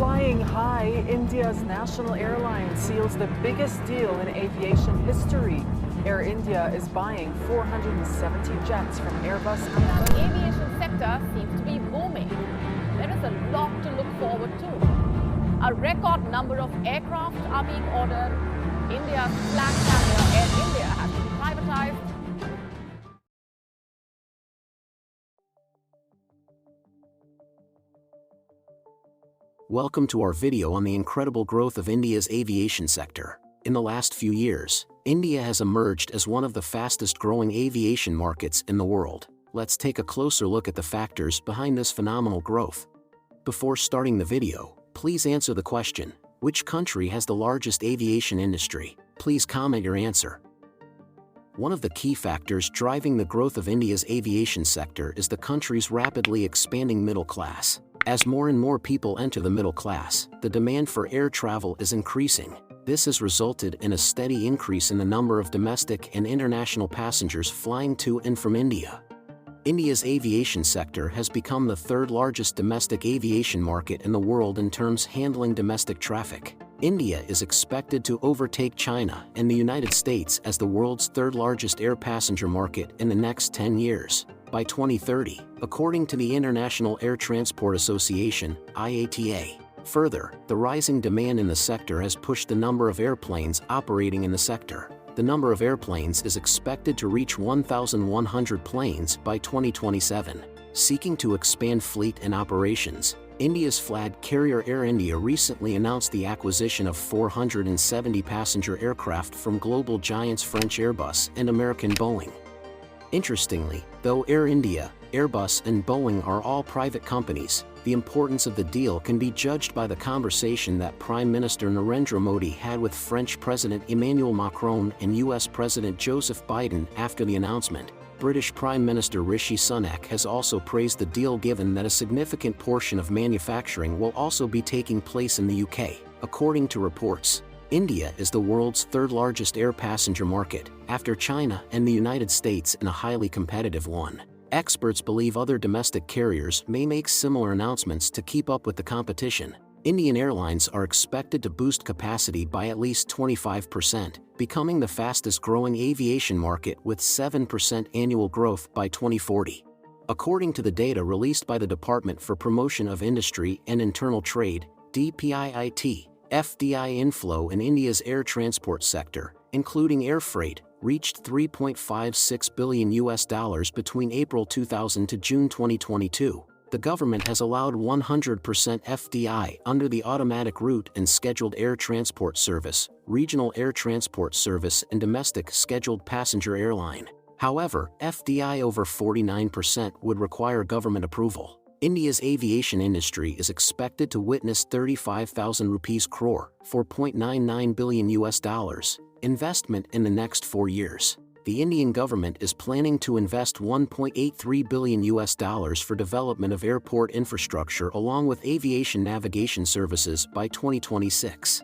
Flying high, India's national airline seals the biggest deal in aviation history. Air India is buying 470 jets from Airbus and Boeing. The aviation sector seems to be booming. There is a lot to look forward to. A record number of aircraft are being ordered. India's flag carrier Air India has been privatized. Welcome to our video on the incredible growth of India's aviation sector. In the last few years, India has emerged as one of the fastest growing aviation markets in the world. Let's take a closer look at the factors behind this phenomenal growth. Before starting the video, please answer the question, which country has the largest aviation industry? Please comment your answer. One of the key factors driving the growth of India's aviation sector is the country's rapidly expanding middle class. As more and more people enter the middle class, the demand for air travel is increasing. This has resulted in a steady increase in the number of domestic and international passengers flying to and from India. India's aviation sector has become the third largest domestic aviation market in the world in terms handling domestic traffic. India is expected to overtake China and the United States as the world's third largest air passenger market in the next 10 years. By 2030, according to the International Air Transport Association, IATA. Further, the rising demand in the sector has pushed the number of airplanes operating in the sector. The number of airplanes is expected to reach 1,100 planes by 2027. Seeking to expand fleet and operations, India's flag carrier Air India recently announced the acquisition of 470 passenger aircraft from global giants French Airbus and American Boeing. Interestingly, though Air India, Airbus and Boeing are all private companies, the importance of the deal can be judged by the conversation that Prime Minister Narendra Modi had with French President Emmanuel Macron and US President Joseph Biden after the announcement. British Prime Minister Rishi Sunak has also praised the deal given that a significant portion of manufacturing will also be taking place in the UK. According to reports, India is the world's third largest air passenger market, after China and the United States, in a highly competitive one. Experts believe other domestic carriers may make similar announcements to keep up with the competition. Indian Airlines are expected to boost capacity by at least 25%, becoming the fastest growing aviation market with 7% annual growth by 2040. According to the data released by the Department for Promotion of Industry and Internal Trade, DPIIT, FDI inflow in India's air transport sector, including air freight, reached $3.56 billion between April 2000 to June 2022. The government has allowed 100% FDI under the automatic route and scheduled air transport service, regional air transport service and domestic scheduled passenger airline. However, FDI over 49% would require government approval. India's aviation industry is expected to witness 35,000 rupees crore, $4.99 billion investment in the next 4 years. The Indian government is planning to invest $1.83 billion for development of airport infrastructure along with aviation navigation services by 2026.